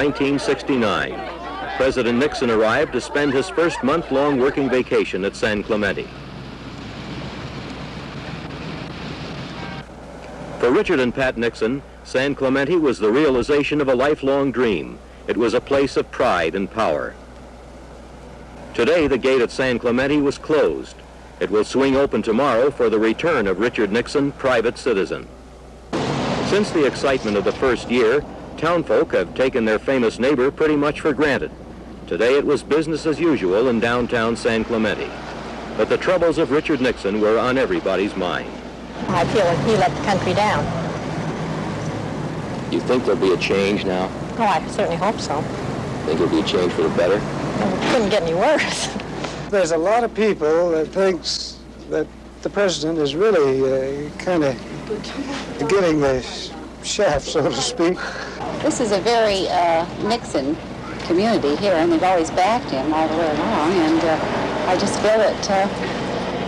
1969. President Nixon arrived to spend his first month-long working vacation at San Clemente. For Richard and Pat Nixon, San Clemente was the realization of a lifelong dream. It was a place of pride and power. Today, the gate at San Clemente was closed. It will swing open tomorrow for the return of Richard Nixon, private citizen. Since the excitement of the first year, townfolk have taken their famous neighbor pretty much for granted. Today it was business as usual in downtown San Clemente. But the troubles of Richard Nixon were on everybody's mind. I feel like he let the country down. You think there'll be a change now? Oh, I certainly hope so. Think it'll be a change for the better? It couldn't get any worse. There's a lot of people that thinks that the president is really kind of getting the shaft, so to speak. This is a very Nixon community here, and they've always backed him all the way along, and I just feel that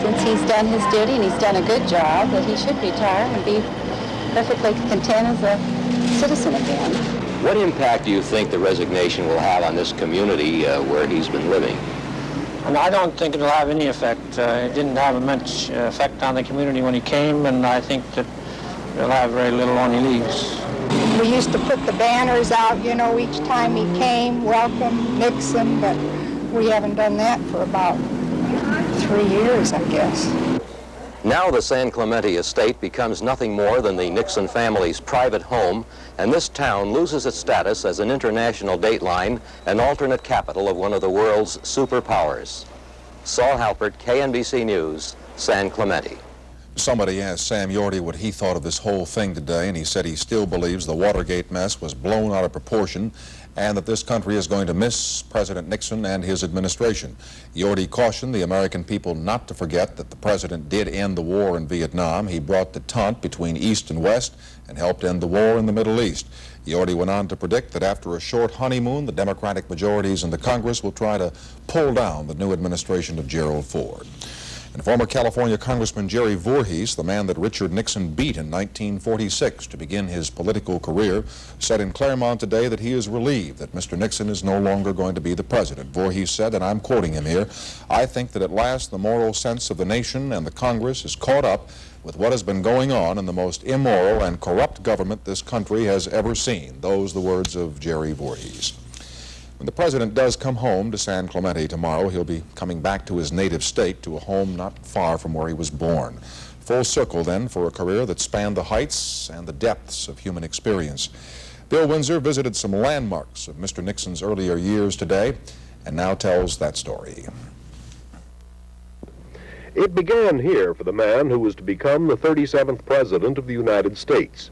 since he's done his duty and he's done a good job, that he should retire and be perfectly content as a citizen again. What impact do you think the resignation will have on this community where he's been living? And I don't think it'll have any effect. It didn't have much effect on the community when he came, and I think that it'll have very little when he leaves. We used to put the banners out, you know, each time he came, welcome Nixon, but we haven't done that for about 3 years, I guess. Now the San Clemente estate becomes nothing more than the Nixon family's private home, and this town loses its status as an international dateline, an alternate capital of one of the world's superpowers. Saul Halpert, KNBC News, San Clemente. Somebody asked Sam Yorty what he thought of this whole thing today, and he said he still believes the Watergate mess was blown out of proportion and that this country is going to miss President Nixon and his administration. Yorty cautioned the American people not to forget that the president did end the war in Vietnam. He brought detente between East and West and helped end the war in the Middle East. Yorty went on to predict that after a short honeymoon, the Democratic majorities in the Congress will try to pull down the new administration of Gerald Ford. And former California Congressman Jerry Voorhees, the man that Richard Nixon beat in 1946 to begin his political career, said in Claremont today that he is relieved that Mr. Nixon is no longer going to be the president. Voorhees said, and I'm quoting him here, "I think that at last the moral sense of the nation and the Congress is caught up with what has been going on in the most immoral and corrupt government this country has ever seen." Those the words of Jerry Voorhees. When the president does come home to San Clemente tomorrow, he'll be coming back to his native state, to a home not far from where he was born. Full circle, then, for a career that spanned the heights and the depths of human experience. Bill Windsor visited some landmarks of Mr. Nixon's earlier years today and now tells that story. It began here for the man who was to become the 37th President of the United States.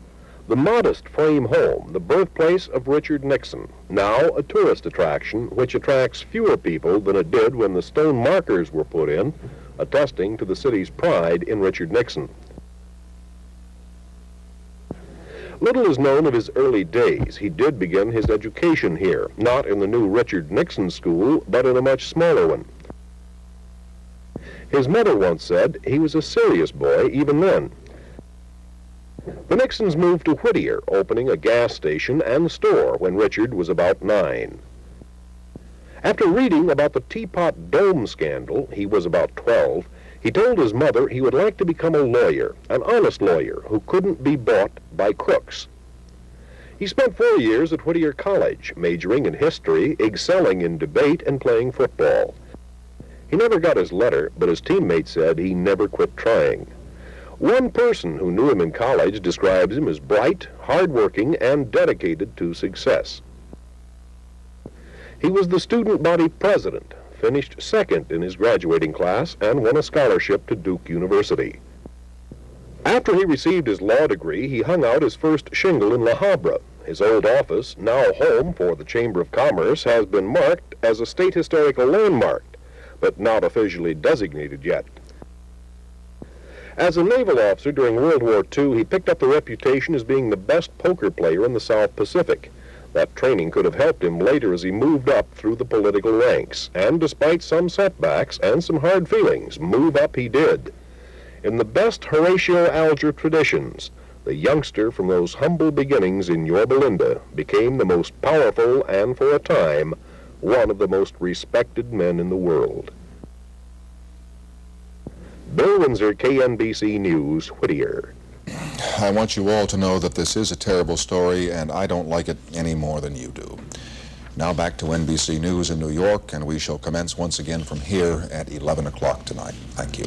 The modest frame home, the birthplace of Richard Nixon, now a tourist attraction which attracts fewer people than it did when the stone markers were put in, attesting to the city's pride in Richard Nixon. Little is known of his early days. He did begin his education here, not in the new Richard Nixon School, but in a much smaller one. His mother once said he was a serious boy even then. The Nixons moved to Whittier, opening a gas station and store when Richard was about 9. After reading about the Teapot Dome scandal, he was about 12, he told his mother he would like to become a lawyer, an honest lawyer who couldn't be bought by crooks. He spent 4 years at Whittier College, majoring in history, excelling in debate, and playing football. He never got his letter, but his teammates said he never quit trying. One person who knew him in college describes him as bright, hard-working, and dedicated to success. He was the student body president, finished second in his graduating class, and won a scholarship to Duke University. After he received his law degree, he hung out his first shingle in La Habra. His old office, now home for the Chamber of Commerce, has been marked as a state historical landmark, but not officially designated yet. As a naval officer during World War II, he picked up the reputation as being the best poker player in the South Pacific. That training could have helped him later as he moved up through the political ranks, and despite some setbacks and some hard feelings, move up he did. In the best Horatio Alger traditions, the youngster from those humble beginnings in Yorba Linda became the most powerful and, for a time, one of the most respected men in the world. Bill Windsor, KNBC News, Whittier. I want you all to know that this is a terrible story, and I don't like it any more than you do. Now back to NBC News in New York, and we shall commence once again from here at 11 o'clock tonight. Thank you.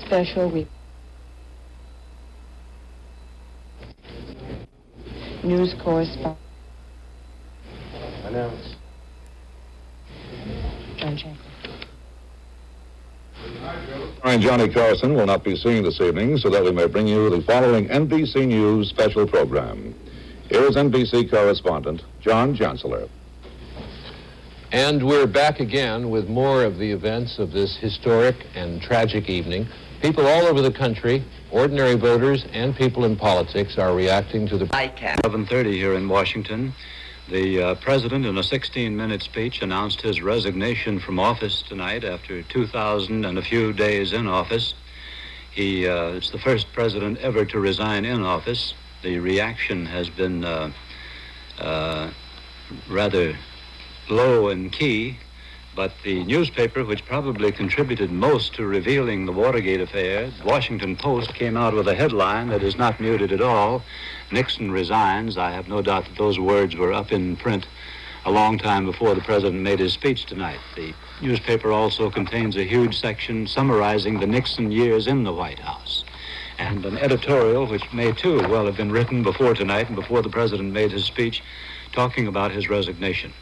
Special news correspondent. Announce. John Shanklin. And Johnny Carson will not be seen this evening, so that we may bring you the following NBC News special program. Here is NBC correspondent John Chancellor. And we're back again with more of the events of this historic and tragic evening. People all over the country, ordinary voters and people in politics, are reacting to the... 11:30 here in Washington. The president, in a 16-minute speech, announced his resignation from office tonight after 2,000 and a few days in office. It's the first president ever to resign in office. The reaction has been rather low in key, but the newspaper which probably contributed most to revealing the Watergate affair, the Washington Post, came out with a headline that is not muted at all. Nixon resigns. I have no doubt that those words were up in print a long time before the president made his speech tonight. The newspaper also contains a huge section summarizing the Nixon years in the White House, and an editorial which may too well have been written before tonight and before the president made his speech, talking about his resignation.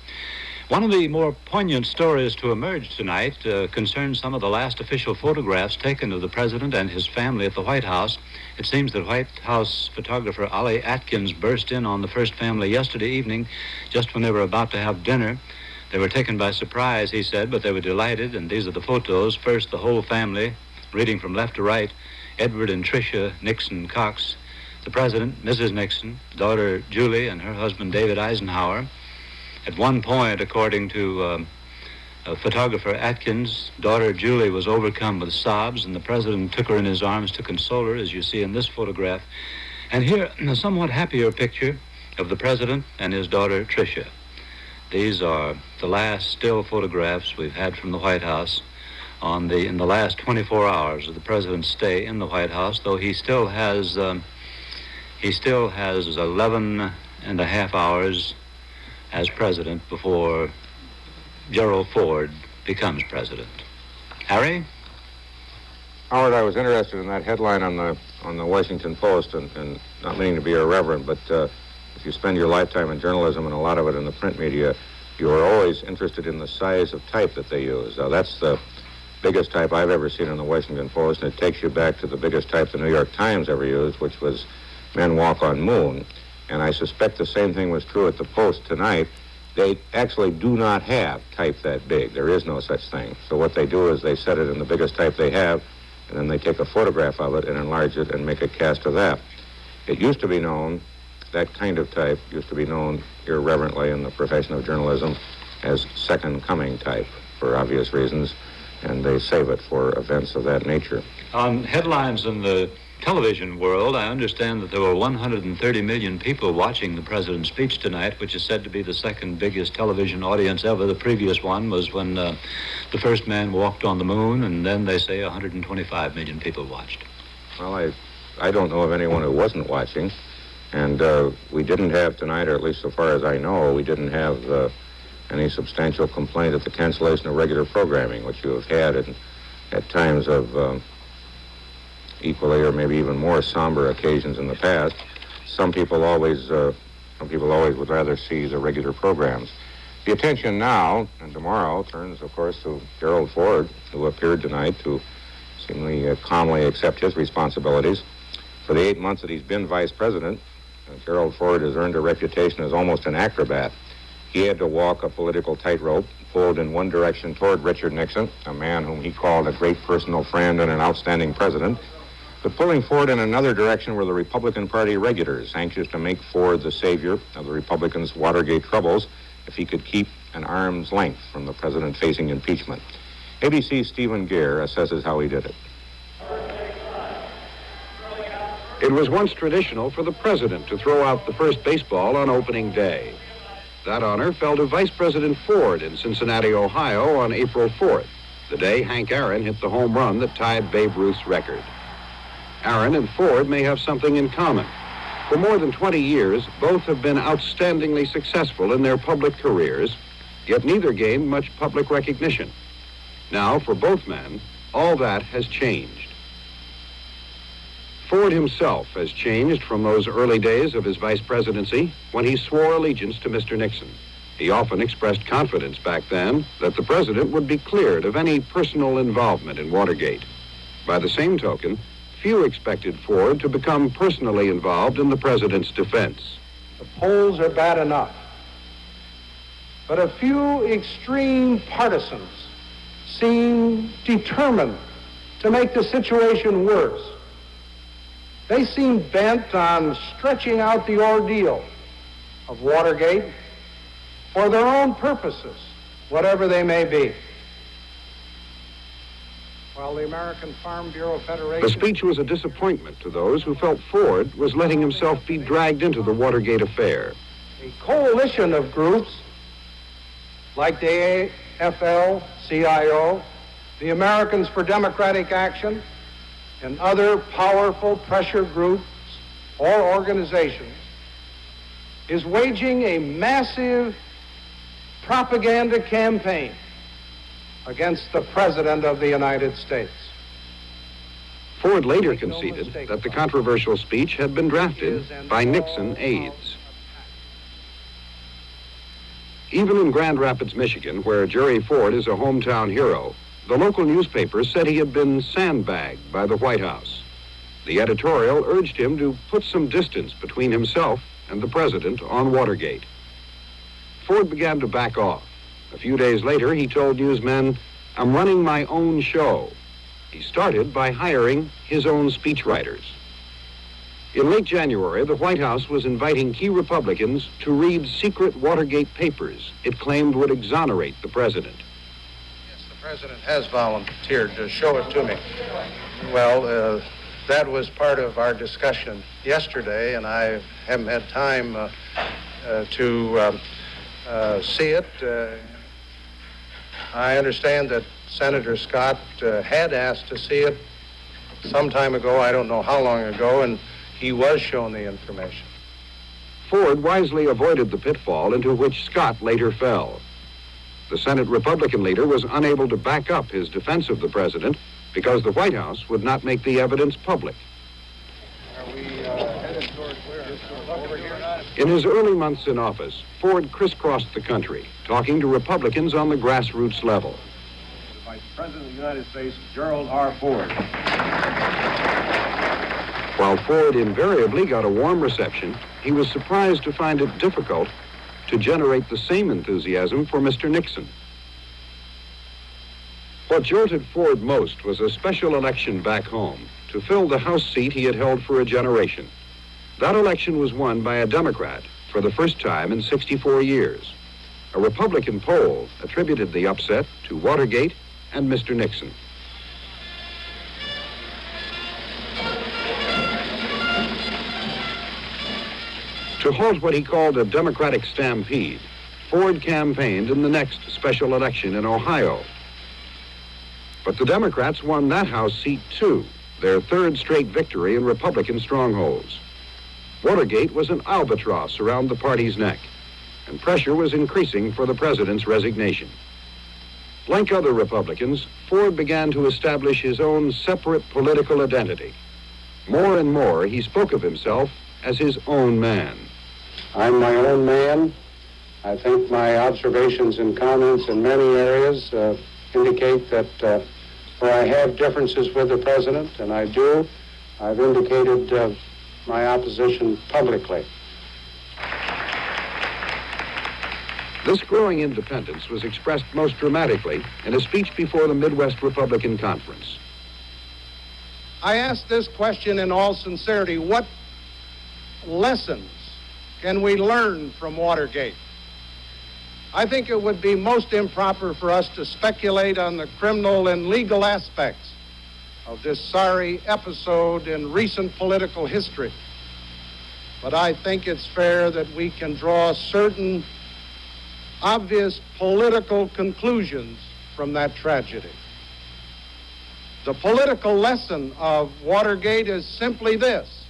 One of the more poignant stories to emerge tonight concerns some of the last official photographs taken of the president and his family at the White House. It seems that White House photographer Ollie Atkins burst in on the first family yesterday evening, just when they were about to have dinner. They were taken by surprise, he said, but they were delighted, and these are the photos. First, the whole family, reading from left to right, Edward and Tricia Nixon Cox, the president, Mrs. Nixon, daughter Julie, and her husband David Eisenhower. At one point, according to photographer Atkins, daughter Julie was overcome with sobs, and the president took her in his arms to console her, as you see in this photograph. And here, a somewhat happier picture of the president and his daughter Tricia. These are the last still photographs we've had from the White House in the last 24 hours of the president's stay in the White House, though he still has 11 and a half hours as president before Gerald Ford becomes president. Harry? Howard, I was interested in that headline on the Washington Post, and not meaning to be irreverent, but if you spend your lifetime in journalism and a lot of it in the print media, you are always interested in the size of type that they use. That's the biggest type I've ever seen in the Washington Post, and it takes you back to the biggest type the New York Times ever used, which was Men Walk on Moon. And I suspect the same thing was true at the Post tonight. They actually do not have type that big. There is no such thing. So what they do is they set it in the biggest type they have, and then they take a photograph of it and enlarge it and make a cast of that. It used to be known, that kind of type used to be known irreverently in the profession of journalism as second coming type, for obvious reasons, and they save it for events of that nature. On headlines in the television world, I understand that there were 130 million people watching the president's speech tonight, which is said to be the second biggest television audience ever. The previous one was when the first man walked on the moon, and then they say 125 million people watched. Well, I don't know of anyone who wasn't watching, and we didn't have tonight, or at least so far as I know, we didn't have any substantial complaint at the cancellation of regular programming, which you have had at times of equally or maybe even more somber occasions in the past. Some people always would rather see the regular programs. The attention now and tomorrow turns, of course, to Gerald Ford, who appeared tonight to seemingly calmly accept his responsibilities. For the 8 months that he's been vice president, Gerald Ford has earned a reputation as almost an acrobat. He had to walk a political tightrope, pulled in one direction toward Richard Nixon, a man whom he called a great personal friend and an outstanding president, but pulling Ford in another direction were the Republican Party regulars, anxious to make Ford the savior of the Republicans' Watergate troubles if he could keep an arm's length from the president facing impeachment. ABC's Stephen Gear assesses how he did it. It was once traditional for the president to throw out the first baseball on opening day. That honor fell to Vice President Ford in Cincinnati, Ohio on April 4th, the day Hank Aaron hit the home run that tied Babe Ruth's record. Aaron and Ford may have something in common. For more than 20 years, both have been outstandingly successful in their public careers, yet neither gained much public recognition. Now, for both men, all that has changed. Ford himself has changed from those early days of his vice presidency when he swore allegiance to Mr. Nixon. He often expressed confidence back then that the president would be cleared of any personal involvement in Watergate. By the same token, few expected Ford to become personally involved in the president's defense. The polls are bad enough, but a few extreme partisans seem determined to make the situation worse. They seem bent on stretching out the ordeal of Watergate for their own purposes, whatever they may be. While the American Farm Bureau Federation... The speech was a disappointment to those who felt Ford was letting himself be dragged into the Watergate affair. A coalition of groups like the AFL-CIO, the Americans for Democratic Action, and other powerful pressure groups or organizations is waging a massive propaganda campaign against the President of the United States. Ford later conceded that the controversial speech had been drafted by Nixon aides. Even in Grand Rapids, Michigan, where Jerry Ford is a hometown hero, the local newspaper said he had been sandbagged by the White House. The editorial urged him to put some distance between himself and the president on Watergate. Ford began to back off. A few days later, he told newsmen, "I'm running my own show." He started by hiring his own speechwriters. In late January, the White House was inviting key Republicans to read secret Watergate papers it claimed would exonerate the president. The President has volunteered to show it to me. Well, that was part of our discussion yesterday, and I haven't had time to see it. I understand that Senator Scott had asked to see it some time ago, I don't know how long ago, and he was shown the information. Ford wisely avoided the pitfall into which Scott later fell. The Senate Republican leader was unable to back up his defense of the president because the White House would not make the evidence public. Are we headed toward where? Over here? In his early months in office, Ford crisscrossed the country, talking to Republicans on the grassroots level. The Vice President of the United States, Gerald R. Ford. While Ford invariably got a warm reception, he was surprised to find it difficult to generate the same enthusiasm for Mr. Nixon. What jolted Ford most was a special election back home to fill the House seat he had held for a generation. That election was won by a Democrat for the first time in 64 years. A Republican poll attributed the upset to Watergate and Mr. Nixon. To halt what he called a Democratic stampede, Ford campaigned in the next special election in Ohio. But the Democrats won that House seat too, their third straight victory in Republican strongholds. Watergate was an albatross around the party's neck, and pressure was increasing for the president's resignation. Like other Republicans, Ford began to establish his own separate political identity. More and more, he spoke of himself as his own man. I'm my own man. I think my observations and comments in many areas indicate that where I have differences with the president, and I do, I've indicated my opposition publicly. This growing independence was expressed most dramatically in a speech before the Midwest Republican Conference. I ask this question in all sincerity: what lessons can we learn from Watergate? I think it would be most improper for us to speculate on the criminal and legal aspects of this sorry episode in recent political history. But I think it's fair that we can draw certain obvious political conclusions from that tragedy. The political lesson of Watergate is simply this: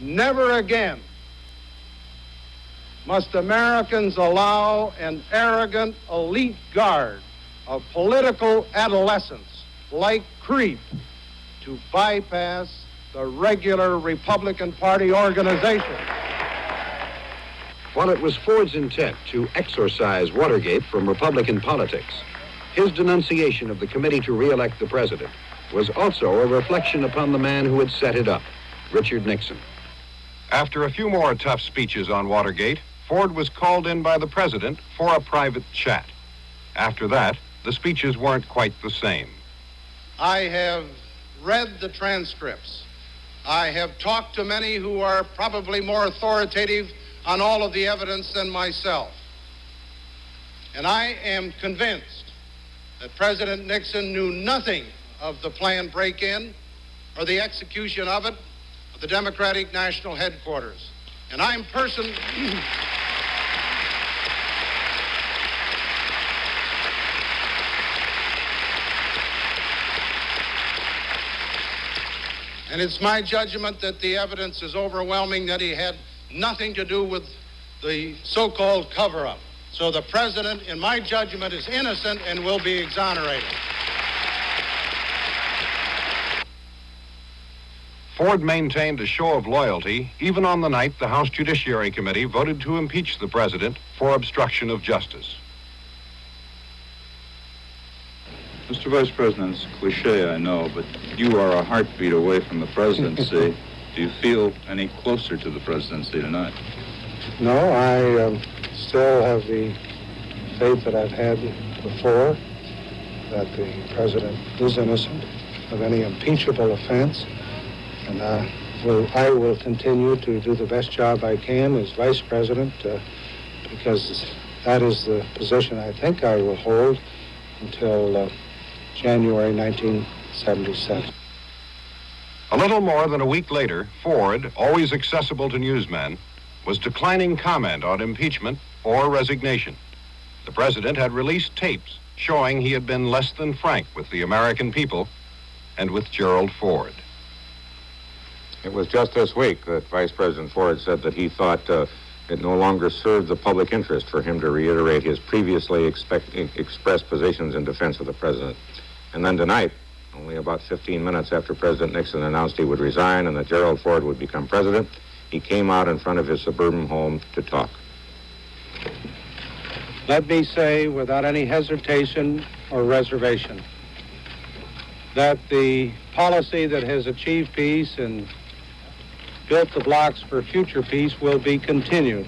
never again must Americans allow an arrogant elite guard of political adolescents like creep to bypass the regular Republican Party organization. While it was Ford's intent to exorcise Watergate from Republican politics, his denunciation of the committee to re-elect the president was also a reflection upon the man who had set it up, Richard Nixon. After a few more tough speeches on Watergate, Ford was called in by the president for a private chat. After that, the speeches weren't quite the same. I have read the transcripts. I have talked to many who are probably more authoritative on all of the evidence than myself. And I am convinced that President Nixon knew nothing of the planned break-in or the execution of it at the Democratic National Headquarters. And I'm And it's my judgment that the evidence is overwhelming that he had nothing to do with the so-called cover-up. So the president, in my judgment, is innocent and will be exonerated. Ford maintained a show of loyalty even on the night the House Judiciary Committee voted to impeach the president for obstruction of justice. Mr. Vice President, it's cliche, I know, but you are a heartbeat away from the presidency. Do you feel any closer to the presidency tonight? No, I still have the faith that I've had before, that the president is innocent of any impeachable offense, and I will continue to do the best job I can as vice president, because that is the position I think I will hold until January 1977. A little more than a week later, Ford, always accessible to newsmen, was declining comment on impeachment or resignation. The president had released tapes showing he had been less than frank with the American people and with Gerald Ford. It was just this week that Vice President Ford said that he thought it no longer served the public interest for him to reiterate his previously expressed positions in defense of the president. And then tonight, only about 15 minutes after President Nixon announced he would resign and that Gerald Ford would become president, he came out in front of his suburban home to talk. Let me say without any hesitation or reservation that the policy that has achieved peace and built the blocks for future peace will be continued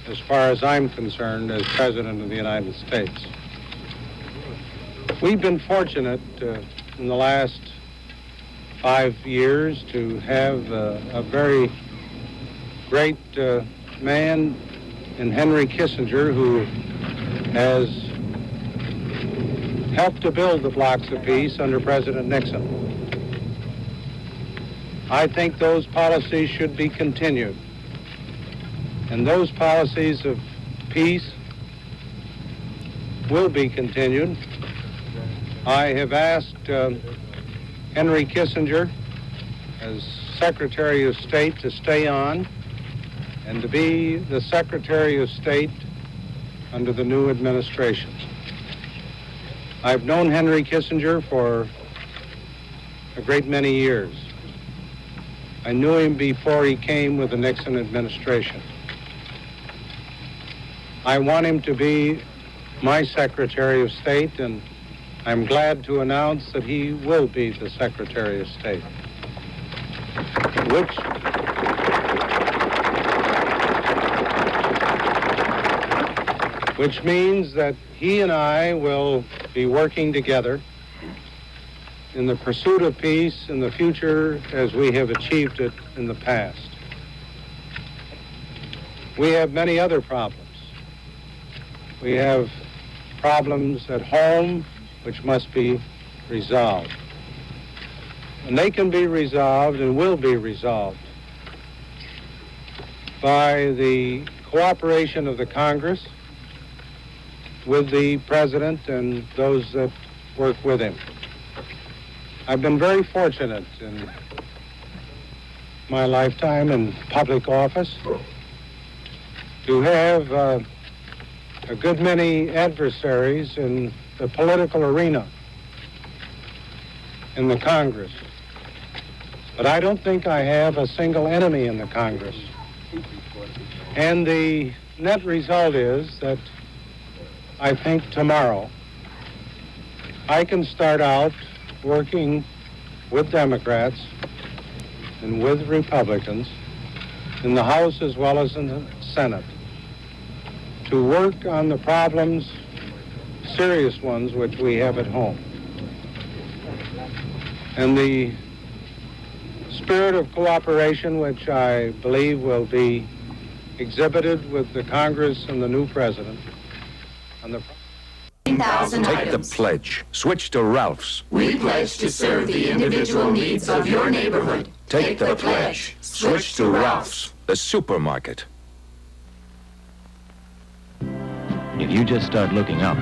as far as I'm concerned as President of the United States. We've been fortunate in the last 5 years to have a very great man in Henry Kissinger who has helped to build the blocks of peace under President Nixon. I think those policies should be continued. And those policies of peace will be continued. I have asked Henry Kissinger, as Secretary of State, to stay on and to be the Secretary of State under the new administration. I've known Henry Kissinger for a great many years. I knew him before he came with the Nixon administration. I want him to be my Secretary of State, and I'm glad to announce that he will be the Secretary of State, which means that he and I will be working together in the pursuit of peace in the future as we have achieved it in the past. we have many other problems. We have problems at home which must be resolved. And they can be resolved and will be resolved by the cooperation of the Congress with the President and those that work with him. I've been very fortunate in my lifetime in public office to have a good many adversaries in the political arena in the Congress. But I don't think I have a single enemy in the Congress. And the net result is that I think tomorrow I can start out working with Democrats and with Republicans in the House as well as in the Senate to work on the problems, serious ones, which we have at home. And the spirit of cooperation, which I believe will be exhibited with the Congress and the new president on the Take the pledge. Switch to Ralph's. We pledge to serve the individual needs of your neighborhood. Take the pledge. Switch to Ralph's, the supermarket. If you just start looking up,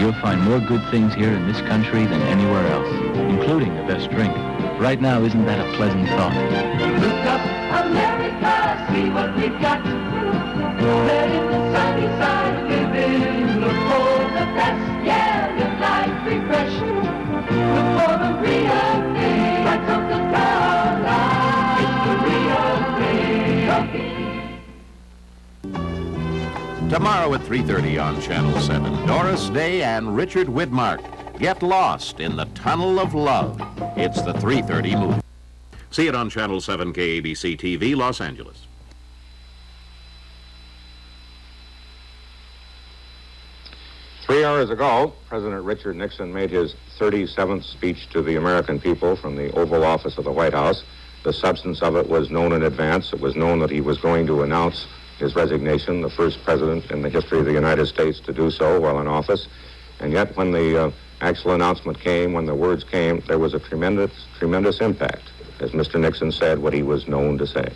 you'll find more good things here in this country than anywhere else, including the best drink. Right now, isn't that a pleasant thought? Look up, America, see what we've got. There in the sunny side of living, look for the best, yeah, live life refreshed. Look for the real thing, like Coca-Cola, it's the real thing. Tomorrow at 3:30 on Channel 7, Doris Day and Richard Widmark get lost in the tunnel of love. It's the 3:30 movie. See it on Channel 7 KABC TV, Los Angeles. Three hours ago, President Richard Nixon made his 37th speech to the American people from the Oval Office of the White House. The substance of it was known in advance. It was known that he was going to announce his resignation, the first president in the history of the United States to do so while in office. And yet when the actual announcement came, when the words came, there was a tremendous impact. As Mr. Nixon said, what he was known to say.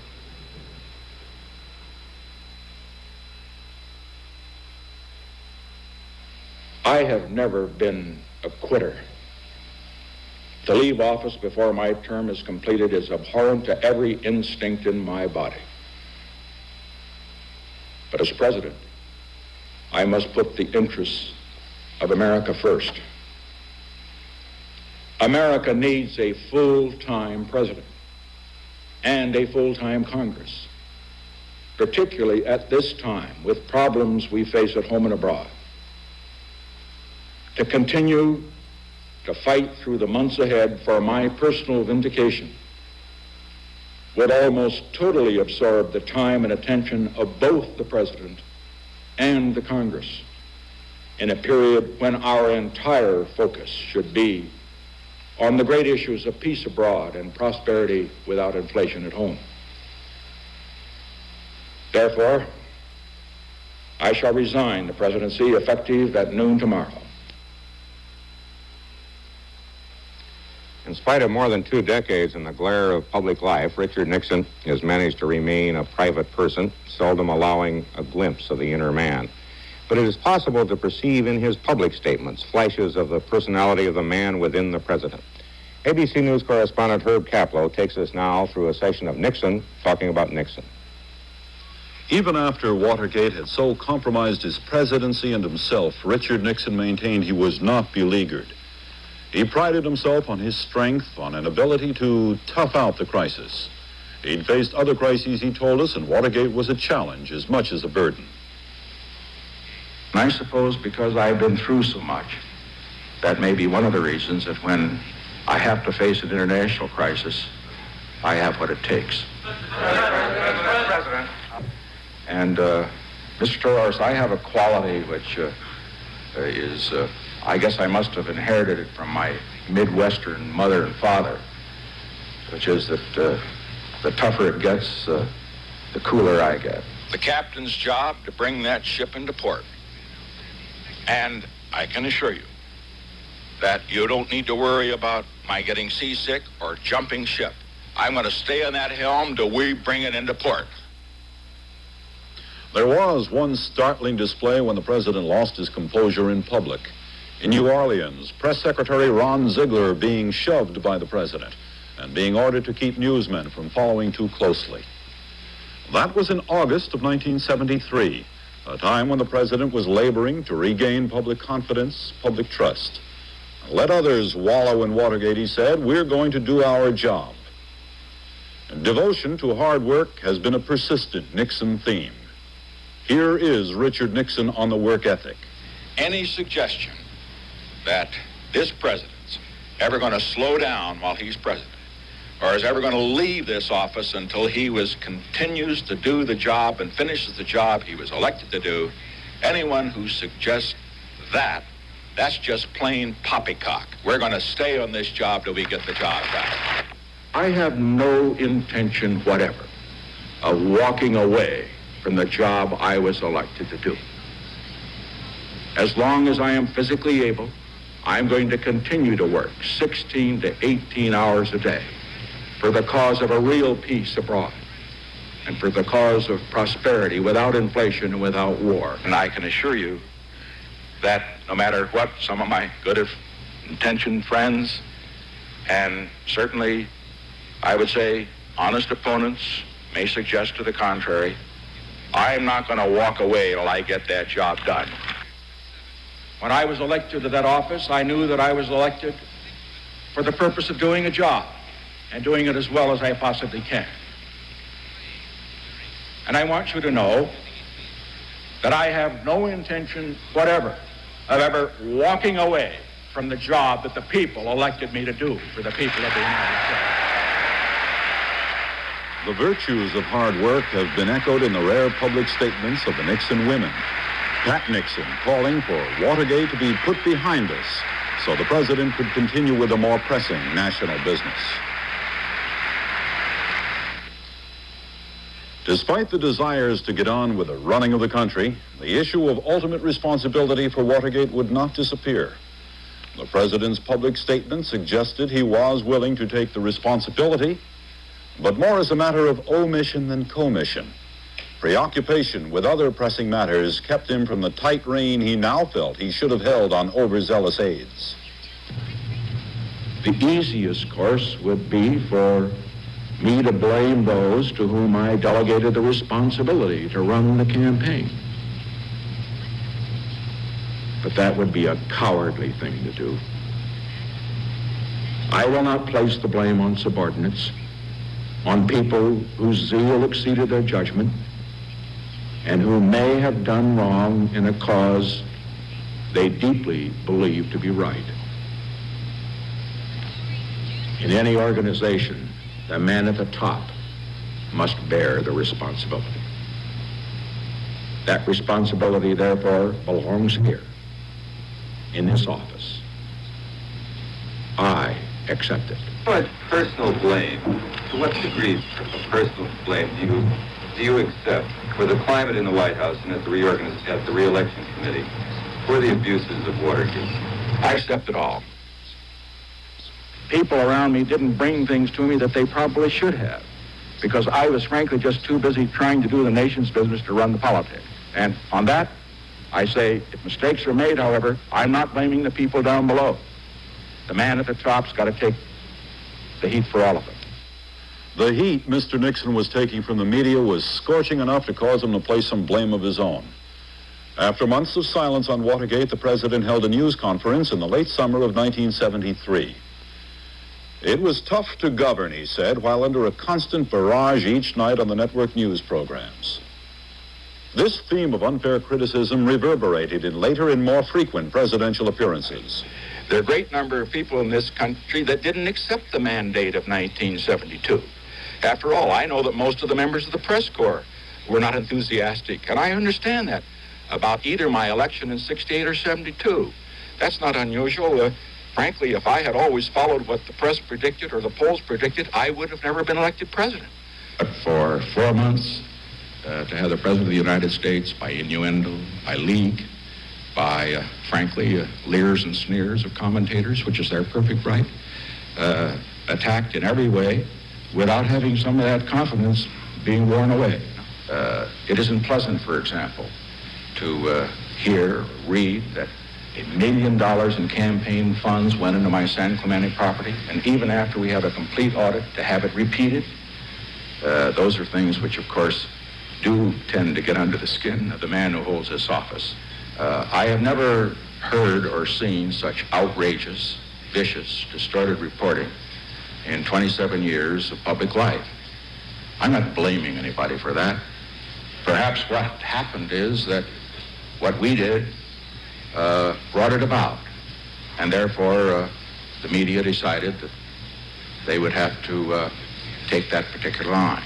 I have never been a quitter. To leave office before my term is completed is abhorrent to every instinct in my body. But as president, I must put the interests of America first. America needs a full-time president and a full-time Congress, particularly at this time with problems we face at home and abroad, to continue to fight through the months ahead for my personal vindication would almost totally absorb the time and attention of both the President and the Congress in a period when our entire focus should be on the great issues of peace abroad and prosperity without inflation at home. Therefore, I shall resign the presidency effective at noon tomorrow. In spite of more than 2 decades in the glare of public life, Richard Nixon has managed to remain a private person, seldom allowing a glimpse of the inner man. But it is possible to perceive in his public statements flashes of the personality of the man within the president. ABC News correspondent Herb Kaplow takes us now through a session of Nixon talking about Nixon. Even after Watergate had so compromised his presidency and himself, Richard Nixon maintained he was not beleaguered. He prided himself on his strength, on an ability to tough out the crisis. He'd faced other crises, he told us, and Watergate was a challenge as much as a burden. And I suppose because I've been through so much, that may be one of the reasons that when I have to face an international crisis, I have what it takes. President. And, Mr. Torres, I have a quality which I guess I must have inherited it from my Midwestern mother and father, which is that the tougher it gets, the cooler I get. the captain's job to bring that ship into port. And I can assure you that you don't need to worry about my getting seasick or jumping ship. I'm going to stay on that helm till we bring it into port. There was one startling display when the president lost his composure in public. In New Orleans, Press Secretary Ron Ziegler being shoved by the president and being ordered to keep newsmen from following too closely. That was in August of 1973, a time when the president was laboring to regain public confidence, public trust. Let others wallow in Watergate, he said. We're going to do our job. And devotion to hard work has been a persistent Nixon theme. Here is Richard Nixon on the work ethic. Any suggestion that this president's ever going to slow down while he's president, or is ever going to leave this office until he continues to do the job and finishes the job he was elected to do, anyone who suggests that, that's just plain poppycock. We're going to stay on this job till we get the job done. I have no intention whatever of walking away from the job I was elected to do. As long as I am physically able, I'm going to continue to work 16 to 18 hours a day for the cause of a real peace abroad and for the cause of prosperity without inflation and without war. And I can assure you that no matter what some of my good-intentioned friends and certainly, I would say, honest opponents may suggest to the contrary, I'm not going to walk away till I get that job done. When I was elected to that office, I knew that I was elected for the purpose of doing a job and doing it as well as I possibly can. And I want you to know that I have no intention whatever of ever walking away from the job that the people elected me to do for the people of the United States. The virtues of hard work have been echoed in the rare public statements of the Nixon women. Pat Nixon calling for Watergate to be put behind us so the president could continue with the more pressing national business. Despite the desires to get on with the running of the country, the issue of ultimate responsibility for Watergate would not disappear. The president's public statement suggested he was willing to take the responsibility, but more as a matter of omission than commission. Preoccupation with other pressing matters kept him from the tight rein he now felt he should have held on overzealous aides. The easiest course would be for me to blame those to whom I delegated the responsibility to run the campaign. But that would be a cowardly thing to do. I will not place the blame on subordinates, on people whose zeal exceeded their judgment, and who may have done wrong in a cause they deeply believe to be right. In any organization, the man at the top must bear the responsibility. That responsibility, therefore, belongs here, in this office. I accept it. But personal blame, to what degree of personal blame do you accept for the climate in the White House and at the re-election committee for the abuses of Watergate? I accept it all. People around me didn't bring things to me that they probably should have, because I was frankly just too busy trying to do the nation's business to run the politics. And on that, I say, if mistakes are made, however, I'm not blaming the people down below. The man at the top's got to take the heat for all of it. The heat Mr. Nixon was taking from the media was scorching enough to cause him to place some blame of his own. After months of silence on Watergate, the president held a news conference in the late summer of 1973. It was tough to govern, he said, while under a constant barrage each night on the network news programs. This theme of unfair criticism reverberated in later and more frequent presidential appearances. There are a great number of people in this country that didn't accept the mandate of 1972. After all, I know that most of the members of the press corps were not enthusiastic, and I understand that, about either my election in 68 or 72. That's not unusual. Frankly, if I had always followed what the press predicted or the polls predicted, I would have never been elected president. But for 4 months, to have the President of the United States, by innuendo, by leak, by, frankly, leers and sneers of commentators, which is their perfect right, attacked in every way without having some of that confidence being worn away. It isn't pleasant, for example, to hear or read that $1 million in campaign funds went into my San Clemente property, and even after we have a complete audit, to have it repeated. Those are things which, of course, do tend to get under the skin of the man who holds this office. I have never heard or seen such outrageous, vicious, distorted reporting in 27 years of public life. I'm not blaming anybody for that. Perhaps what happened is that what we did brought it about, and therefore the media decided that they would have to take that particular line.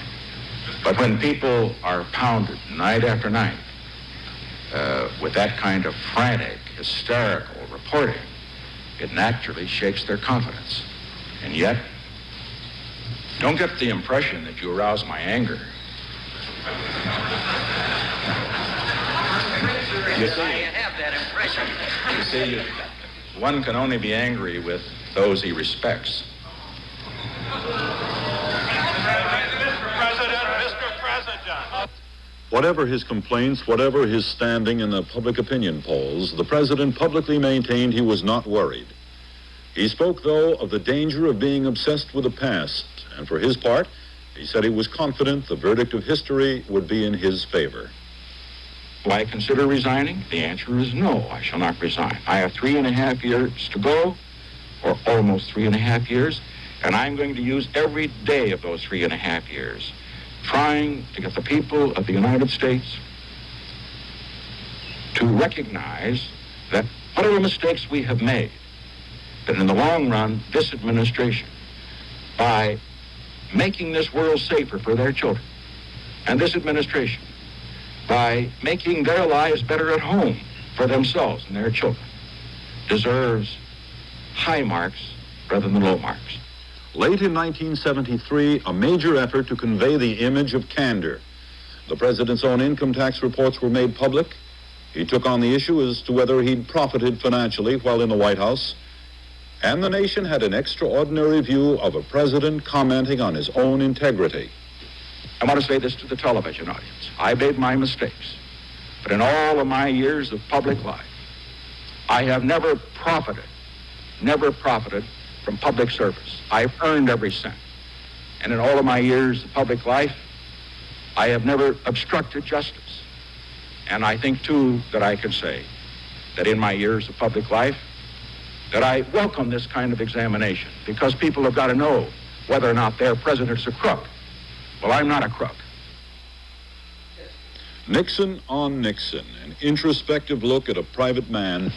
But when people are pounded night after night with that kind of frantic, hysterical reporting, it naturally shakes their confidence. And yet, don't get the impression that you arouse my anger. You see, I have that impression. You see, one can only be angry with those he respects. Whatever his complaints, whatever his standing in the public opinion polls, the president publicly maintained he was not worried. He spoke, though, of the danger of being obsessed with the past, and for his part, he said he was confident the verdict of history would be in his favor. Will I consider resigning? The answer is no, I shall not resign. I have 3.5 years to go, or almost 3.5 years, and I'm going to use every day of those 3.5 years trying to get the people of the United States to recognize that whatever mistakes we have made, that in the long run, this administration, by making this world safer for their children, and this administration, by making their lives better at home for themselves and their children, deserves high marks rather than low marks. Late in 1973, a major effort to convey the image of candor. The president's own income tax reports were made public. He took on the issue as to whether he'd profited financially while in the White House. And the nation had an extraordinary view of a president commenting on his own integrity. I want to say this to the television audience. I made my mistakes, but in all of my years of public life, I have never profited from public service. I've earned every cent. And in all of my years of public life, I have never obstructed justice. And I think, too, that I can say that in my years of public life, that I welcome this kind of examination, because people have got to know whether or not their president's a crook. Well, I'm not a crook. Nixon on Nixon, an introspective look at a private man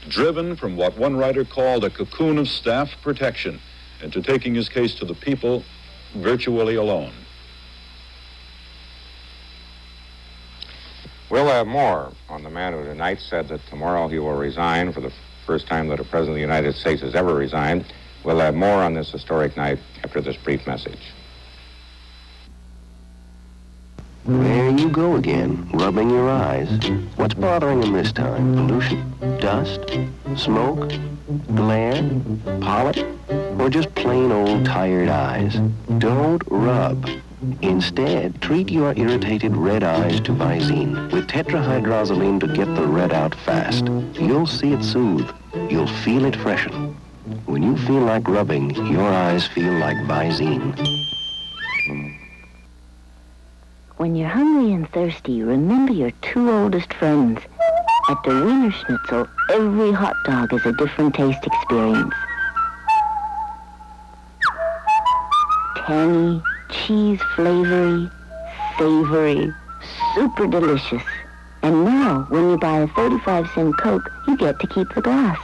driven from what one writer called a cocoon of staff protection into taking his case to the people virtually alone. We'll have more on the man who tonight said that tomorrow he will resign for the first time that a president of the United States has ever resigned. We'll have more on this historic night after this brief message. There you go again, rubbing your eyes. What's bothering him this time? Pollution? Dust? Smoke? Glare? Pollen? Or just plain old tired eyes? Don't rub. Instead, treat your irritated red eyes to Visine with tetrahydrozoline to get the red out fast. You'll see it soothe. You'll feel it freshen. When you feel like rubbing, your eyes feel like Visine. When you're hungry and thirsty, remember your two oldest friends. At the Wiener Schnitzel, every hot dog is a different taste experience. Tangy, cheese flavory, savory, super delicious. And now, when you buy a 35-cent Coke, you get to keep the glass.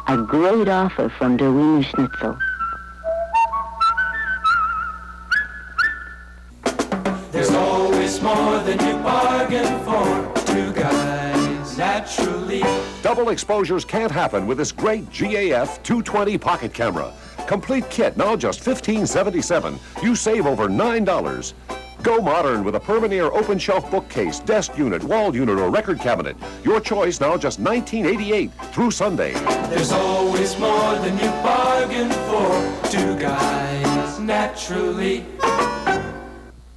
A great offer from der Wiener Schnitzel. There's always more than you bargain for. Two guys, naturally. Double exposures can't happen with this great GAF 220 pocket camera. Complete kit, now just $15.77. You save over $9. Go modern with a Permaneer open shelf bookcase, desk unit, wall unit, or record cabinet. Your choice now just $19.88 through Sunday. There's always more than you bargained for. Two guys, naturally.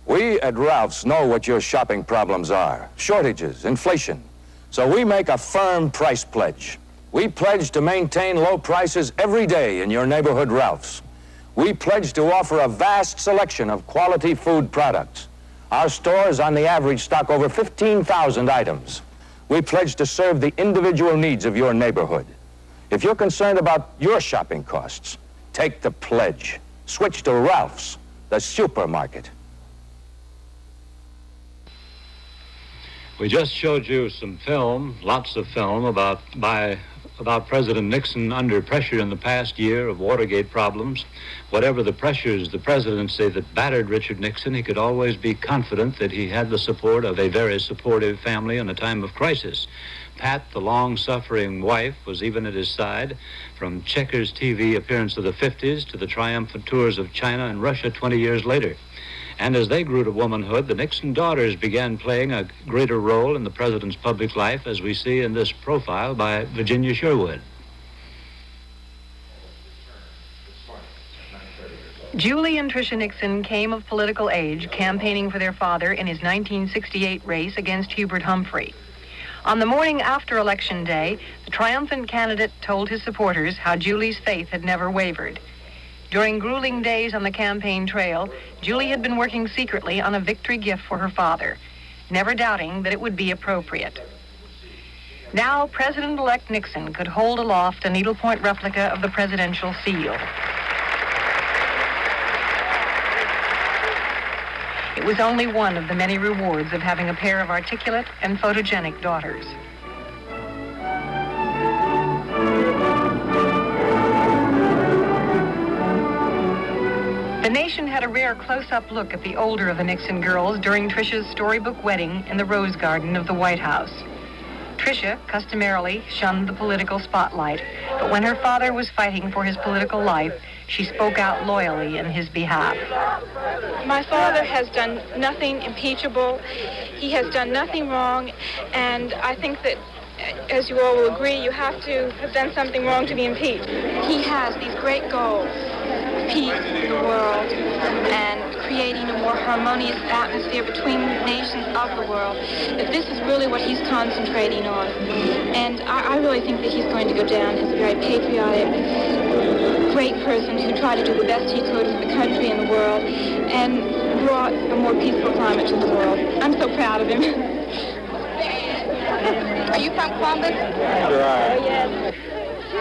We at Ralph's know what your shopping problems are. Shortages, inflation. So we make a firm price pledge. We pledge to maintain low prices every day in your neighborhood Ralph's. We pledge to offer a vast selection of quality food products. Our stores on the average stock over 15,000 items. We pledge to serve the individual needs of your neighborhood. If you're concerned about your shopping costs, take the pledge. Switch to Ralph's, the supermarket. We just showed you some film, lots of film, about President Nixon under pressure in the past year of Watergate problems. Whatever the pressures the presidency that battered Richard Nixon, he could always be confident that he had the support of a very supportive family in a time of crisis. Pat, the long-suffering wife, was even at his side, from Checkers TV appearance of the 50s to the triumphant tours of China and Russia 20 years later. And as they grew to womanhood, the Nixon daughters began playing a greater role in the president's public life, as we see in this profile by Virginia Sherwood. Julie and Tricia Nixon came of political age, campaigning for their father in his 1968 race against Hubert Humphrey. On the morning after Election Day, the triumphant candidate told his supporters how Julie's faith had never wavered. During grueling days on the campaign trail, Julie had been working secretly on a victory gift for her father, never doubting that it would be appropriate. Now, President-elect Nixon could hold aloft a needlepoint replica of the presidential seal. It was only one of the many rewards of having a pair of articulate and photogenic daughters. The nation had a rare close-up look at the older of the Nixon girls during Tricia's storybook wedding in the Rose Garden of the White House. Tricia customarily shunned the political spotlight, but when her father was fighting for his political life, she spoke out loyally in his behalf. My father has done nothing impeachable. He has done nothing wrong, and I think that, as you all will agree, you have to have done something wrong to be impeached. He has these great goals: peace in the world and creating a more harmonious atmosphere between nations of the world. This is really what he's concentrating on. And I really think that he's going to go down as a very patriotic, great person who tried to do the best he could for the country and the world and brought a more peaceful climate to the world. I'm so proud of him. Are you from Columbus? Sure are. Oh, yes.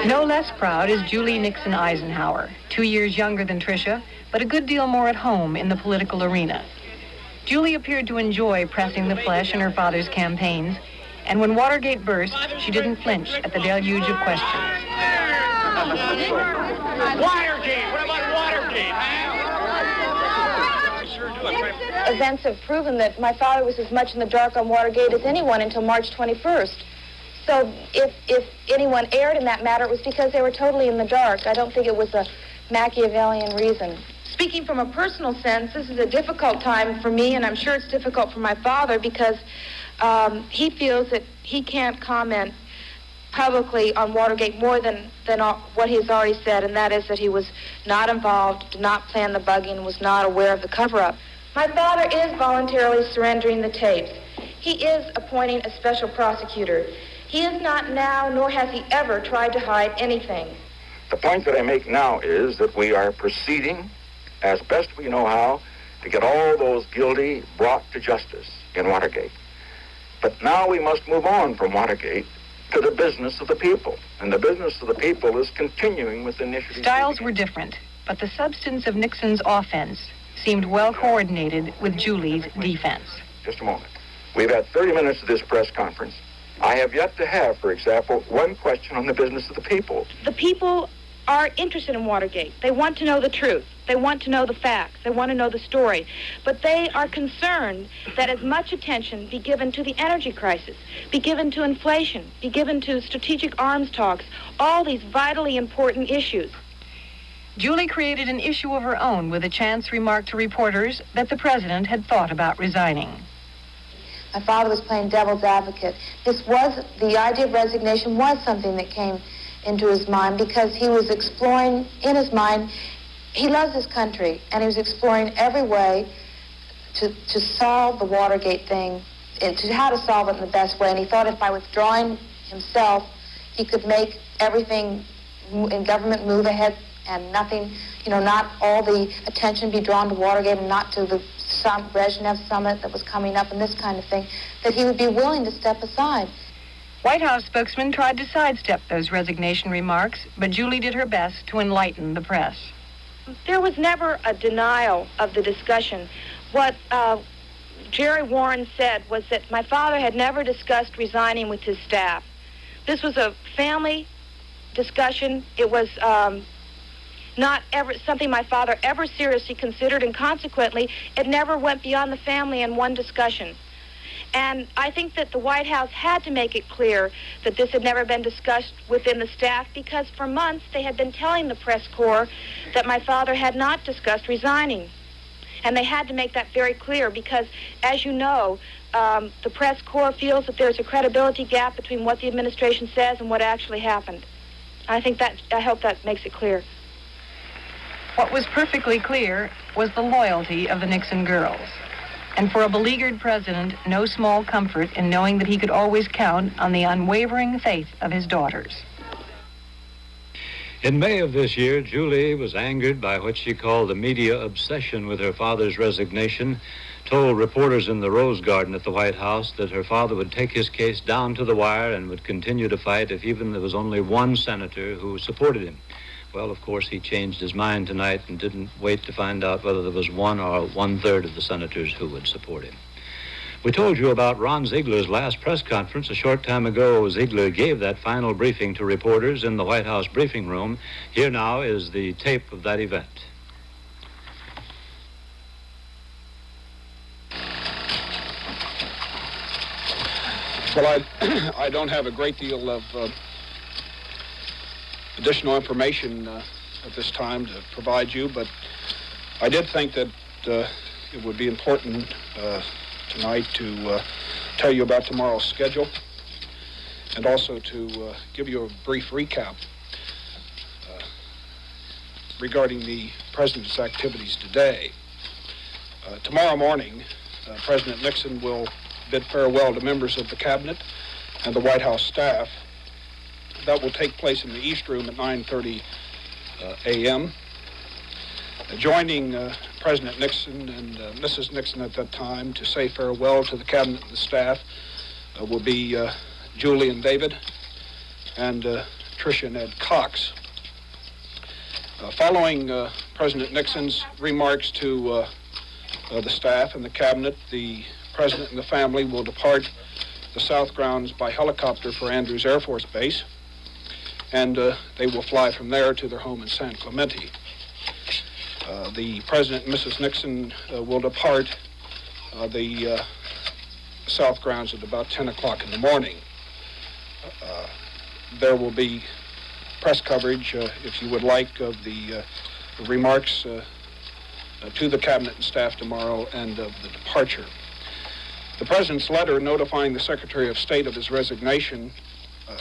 No less proud is Julie Nixon Eisenhower, 2 years younger than Tricia, but a good deal more at home in the political arena. Julie appeared to enjoy pressing the flesh in her father's campaigns, and when Watergate burst, she didn't flinch at the deluge of questions. Watergate! What about Watergate, Events have proven that my father was as much in the dark on Watergate as anyone until March 21st. So if anyone erred in that matter, it was because they were totally in the dark. I don't think it was a Machiavellian reason. Speaking from a personal sense, this is a difficult time for me, and I'm sure it's difficult for my father because he feels that he can't comment publicly on Watergate more than what he's already said, and that is that he was not involved, did not plan the bugging, was not aware of the cover-up. My father is voluntarily surrendering the tapes. He is appointing a special prosecutor. He is not now, nor has he ever tried to hide anything. The point that I make now is that we are proceeding as best we know how to get all those guilty brought to justice in Watergate. But now we must move on from Watergate to the business of the people. And the business of the people is continuing with initiatives. Styles were different, but the substance of Nixon's offense seemed well coordinated with Julie's defense. Just a moment. We've had 30 minutes of this press conference. I have yet to have, for example, one question on the business of the people. The people are interested in Watergate. They want to know the truth. They want to know the facts. They want to know the story. But they are concerned that as much attention be given to the energy crisis, be given to inflation, be given to strategic arms talks, all these vitally important issues. Julie created an issue of her own with a chance remark to reporters that the president had thought about resigning. My father was playing devil's advocate. The idea of resignation was something that came into his mind because he was exploring, in his mind, he loves his country, and he was exploring every way to solve the Watergate thing, and how to solve it in the best way. And he thought if by withdrawing himself, he could make everything in government move ahead and nothing, not all the attention be drawn to Watergate and not to the Brezhnev summit that was coming up and this kind of thing, that he would be willing to step aside. White House spokesman tried to sidestep those resignation remarks, but Julie did her best to enlighten the press. There was never a denial of the discussion. What Jerry Warren said was that my father had never discussed resigning with his staff. This was a family discussion. It was not ever something my father ever seriously considered, and consequently, it never went beyond the family in one discussion. And I think that the White House had to make it clear that this had never been discussed within the staff, because for months they had been telling the press corps that my father had not discussed resigning. And they had to make that very clear because, as you know, the press corps feels that there's a credibility gap between what the administration says and what actually happened. I hope that makes it clear. What was perfectly clear was the loyalty of the Nixon girls. And for a beleaguered president, no small comfort in knowing that he could always count on the unwavering faith of his daughters. In May of this year, Julie was angered by what she called the media obsession with her father's resignation, told reporters in the Rose Garden at the White House that her father would take his case down to the wire and would continue to fight if even there was only one senator who supported him. Well, of course, he changed his mind tonight and didn't wait to find out whether there was one or one-third of the senators who would support him. We told you about Ron Ziegler's last press conference a short time ago. Ziegler gave that final briefing to reporters in the White House briefing room. Here now is the tape of that event. Well, I don't have a great deal of additional information at this time to provide you, but I did think that it would be important tonight to tell you about tomorrow's schedule and also to give you a brief recap regarding the President's activities today. Tomorrow morning, President Nixon will bid farewell to members of the Cabinet and the White House staff. That will take place in the East Room at 9:30 a.m. Joining President Nixon and Mrs. Nixon at that time to say farewell to the Cabinet and the staff will be Julie and David and Tricia and Ed Cox. Following President Nixon's remarks to the staff and the Cabinet, the President and the family will depart the South Grounds by helicopter for Andrews Air Force Base, and they will fly from there to their home in San Clemente. The President and Mrs. Nixon will depart the South Grounds at about 10 o'clock in the morning. There will be press coverage, if you would like, of the remarks to the Cabinet and staff tomorrow and of the departure. The President's letter notifying the Secretary of State of his resignation,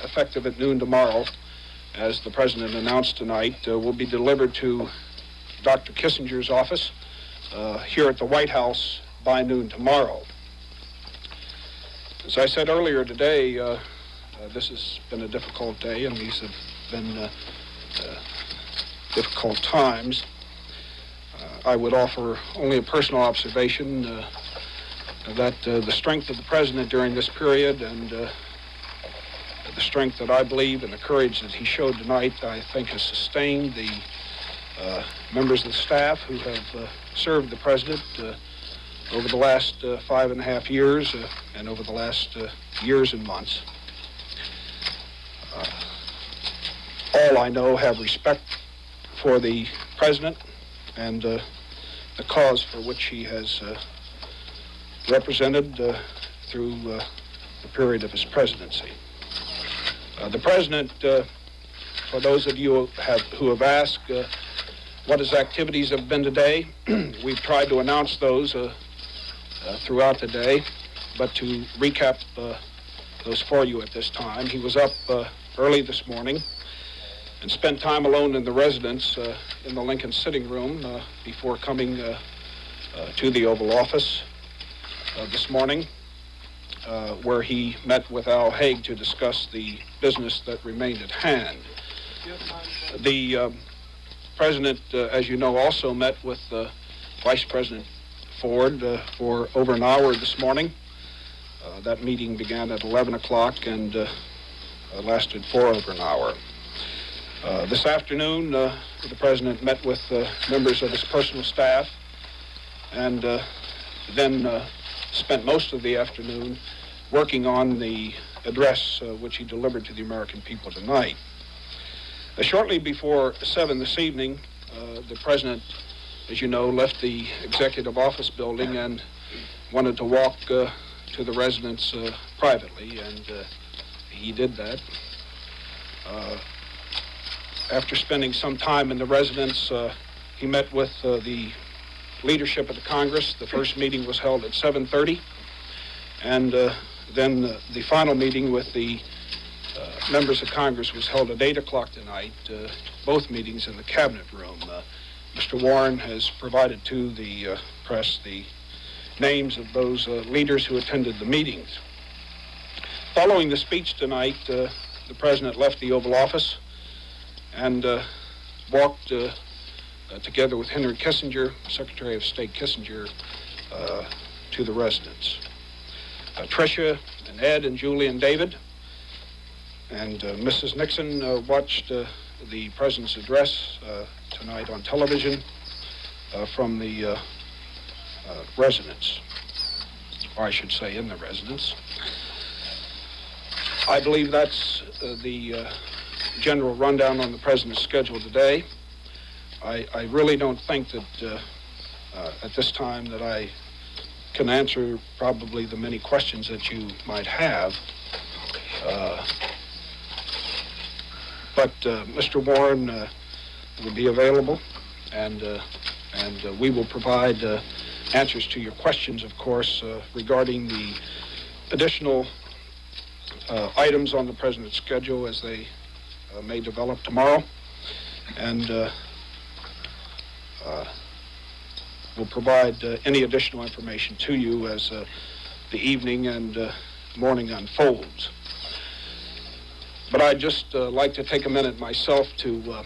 effective at noon tomorrow, as the President announced tonight, will be delivered to Dr. Kissinger's office here at the White House by noon tomorrow. As I said earlier today, this has been a difficult day, and these have been difficult times. I would offer only a personal observation that the strength of the President during this period and the strength that I believe and the courage that he showed tonight, I think, has sustained the members of the staff who have served the President over the last 5.5 years and over the last years and months. All I know have respect for the President and the cause for which he has represented through the period of his presidency. The President, for those of you who have asked, what his activities have been today. We've tried to announce those throughout the day, but to recap those for you at this time, he was up early this morning and spent time alone in the residence in the Lincoln sitting room before coming to the Oval Office this morning, where he met with Al Haig to discuss the business that remained at hand. The President, as you know, also met with Vice President Ford for over an hour this morning. That meeting began at 11 o'clock and lasted for over an hour. This afternoon, the President met with members of his personal staff and then spent most of the afternoon working on the address which he delivered to the American people tonight. Shortly before 7 this evening, the President, as you know, left the Executive Office building and wanted to walk to the residence privately, and he did that. After spending some time in the residence, he met with the leadership of the Congress. The first meeting was held at 7:30, and then the final meeting with the members of Congress was held at 8 o'clock tonight, both meetings in the Cabinet room. Mr. Warren has provided to the press the names of those leaders who attended the meetings. Following the speech tonight, the President left the Oval Office and walked together with Henry Kissinger, Secretary of State Kissinger, to the residence. Tricia and Ed and Julie and David and Mrs. Nixon watched the President's address tonight on television from the residence, or I should say in the residence. I believe that's the general rundown on the President's schedule today. I really don't think that at this time that I can answer probably the many questions that you might have. But Mr. Warren will be available, and we will provide answers to your questions, of course, regarding the additional items on the President's schedule as they may develop tomorrow. And we'll provide any additional information to you as the evening and morning unfolds. But I'd just like to take a minute myself to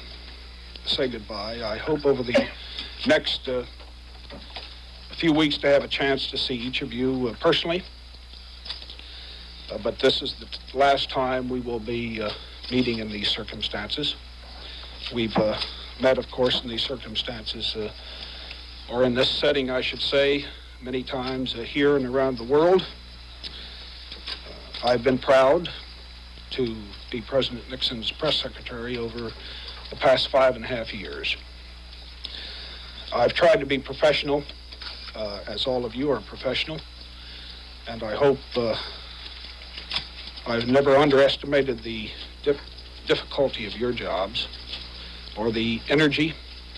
say goodbye. I hope over the next few weeks to have a chance to see each of you personally. But this is the last time we will be meeting in these circumstances. We've met, of course, in these circumstances, or in this setting, I should say, many times here and around the world. I've been proud to be President Nixon's press secretary over the past 5.5 years. I've tried to be professional, as all of you are professional, and I hope I've never underestimated the difficulty of your jobs or the energy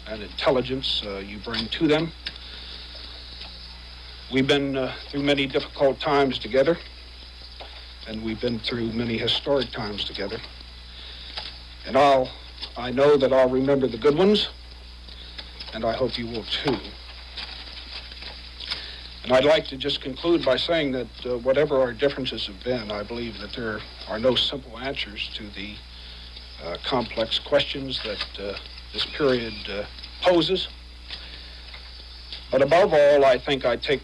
and intelligence you bring to them. We've been through many difficult times together, and we've been through many historic times together. And I know that I'll remember the good ones, and I hope you will too. And I'd like to just conclude by saying that whatever our differences have been, I believe that there are no simple answers to the complex questions that this period poses. But above all, I think I take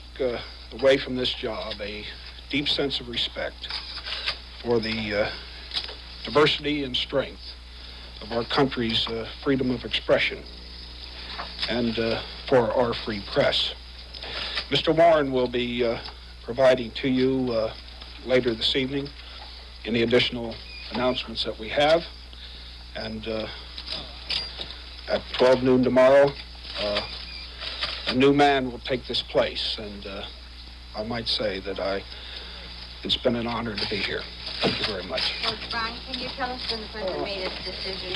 away from this job a deep sense of respect for the diversity and strength of our country's freedom of expression and for our free press. Mr. Warren will be providing to you later this evening any additional announcements that we have. And at 12 noon tomorrow, a new man will take this place. And I might say that it's been an honor to be here. Thank you very much. Well, Brian, can you tell us when the President made his decision?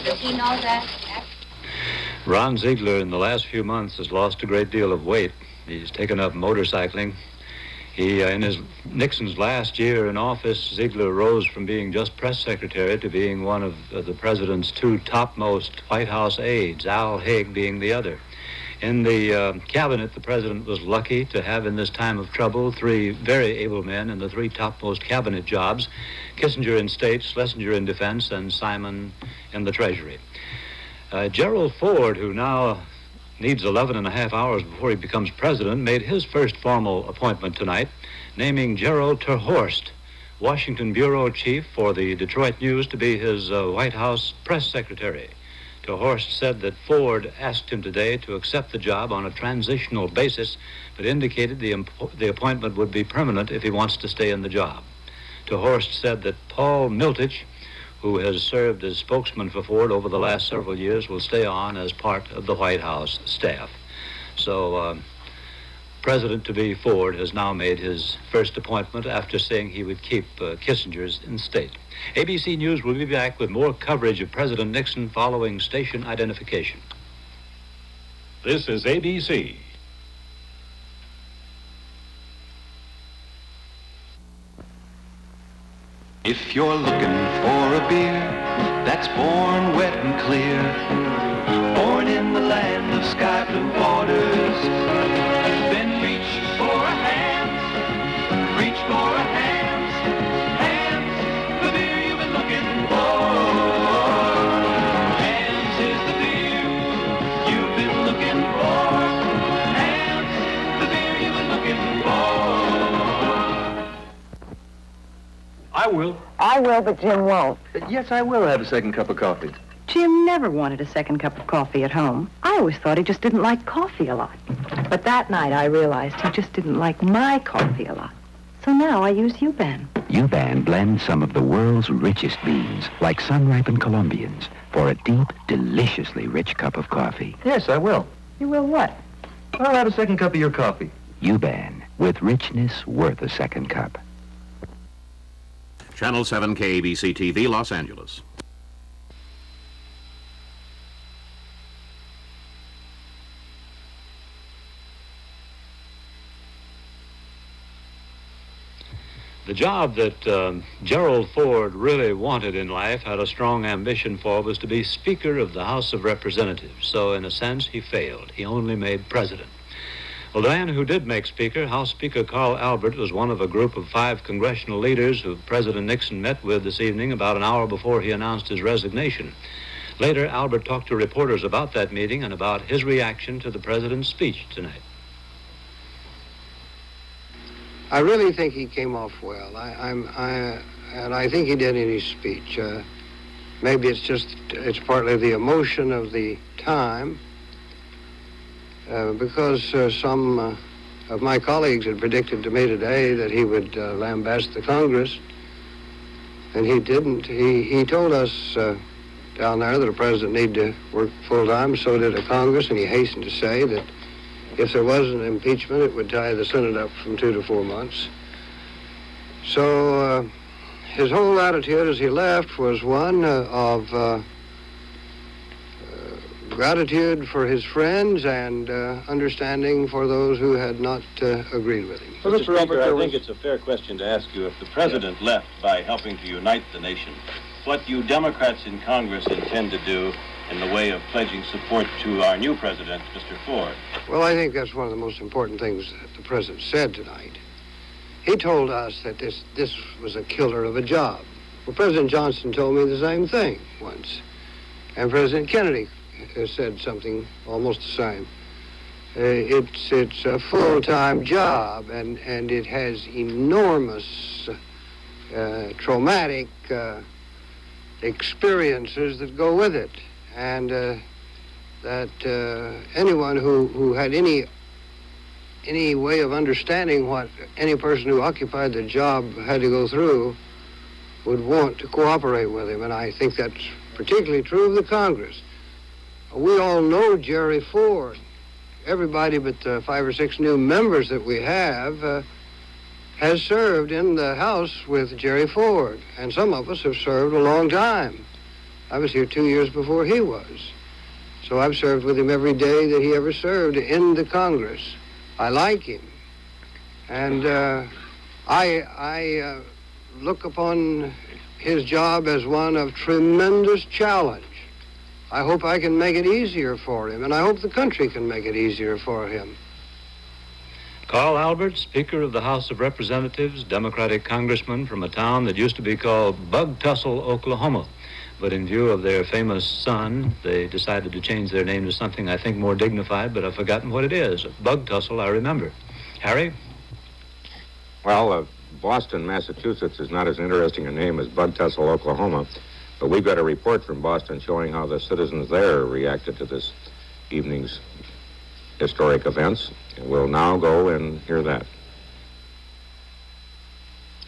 Does he know that? Ron Ziegler in the last few months has lost a great deal of weight. He's taken up motorcycling. In Nixon's last year in office, Ziegler rose from being just press secretary to being one of the president's two topmost White House aides, Al Haig being the other. In the cabinet, the president was lucky to have in this time of trouble three very able men in the three topmost cabinet jobs, Kissinger in State, Schlesinger in Defense, and Simon in the Treasury. Gerald Ford, who now needs 11 and a half hours before he becomes president, made his first formal appointment tonight, naming Gerald Terhorst, Washington bureau chief for the Detroit News, to be his White House press secretary. Terhorst said that Ford asked him today to accept the job on a transitional basis, but indicated the appointment would be permanent if he wants to stay in the job. Terhorst said that Paul Miltich, who has served as spokesman for Ford over the last several years, will stay on as part of the White House staff. So President-to-be Ford has now made his first appointment after saying he would keep Kissinger's in state. ABC News will be back with more coverage of President Nixon following station identification. This is ABC. If you're looking for a beer that's born wet and clear, born in the land of sky blue waters, then reach for a Hamm's, reach for a Hamm's, Hamm's, the beer you've been looking for. Hamm's is the beer you've been looking for. Hamm's, the beer you've been looking for. I will. I will, but Jim won't. Yes, I will have a second cup of coffee. Jim never wanted a second cup of coffee at home. I always thought he just didn't like coffee a lot. But that night I realized he just didn't like my coffee a lot. So now I use U-Ban. U-Ban blends some of the world's richest beans, like sun-ripened Colombians, for a deep, deliciously rich cup of coffee. Yes, I will. You will what? I'll have a second cup of your coffee. U-Ban, with richness worth a second cup. Channel 7 KNBC TV, Los Angeles. The job that Gerald Ford really wanted in life, had a strong ambition for, was to be Speaker of the House of Representatives. So in a sense, he failed. He only made president. Well, the man who did make Speaker, House Speaker Carl Albert, was one of a group of 5 congressional leaders who President Nixon met with this evening about an hour before he announced his resignation. Later, Albert talked to reporters about that meeting and about his reaction to the president's speech tonight. I really think he came off well. And I think he did in his speech. Maybe it's partly the emotion of the time. Because some of my colleagues had predicted to me today that he would lambast the Congress, and he didn't. He told us down there that a president needed to work full-time, so did a Congress, and he hastened to say that if there was an impeachment, it would tie the Senate up from 2 to 4 months. So his whole attitude as he left was one of gratitude for his friends and understanding for those who had not agreed with him. Mr. Speaker, I think it's a fair question to ask you, if the president left by helping to unite the nation, what you Democrats in Congress intend to do in the way of pledging support to our new president, Mr. Ford. Well, I think that's one of the most important things that the president said tonight. He told us that this was a killer of a job. Well, President Johnson told me the same thing once, and President Kennedy said something almost the same. It's a full-time job, and it has enormous traumatic experiences that go with it, and that anyone who had any way of understanding what any person who occupied the job had to go through would want to cooperate with him, and I think that's particularly true of the Congress. We all know Jerry Ford. Everybody but the 5 or 6 new members that we have has served in the House with Jerry Ford, and some of us have served a long time. I was here 2 years before he was. So I've served with him every day that he ever served in the Congress. I like him. And I look upon his job as one of tremendous challenge. I hope I can make it easier for him, and I hope the country can make it easier for him. Carl Albert, Speaker of the House of Representatives, Democratic congressman from a town that used to be called Bug Tussle, Oklahoma. But in view of their famous son, they decided to change their name to something I think more dignified, but I've forgotten what it is. Bug Tussle, I remember. Harry? Well, Boston, Massachusetts is not as interesting a name as Bug Tussle, Oklahoma, but we've got a report from Boston showing how the citizens there reacted to this evening's historic events. And we'll now go and hear that.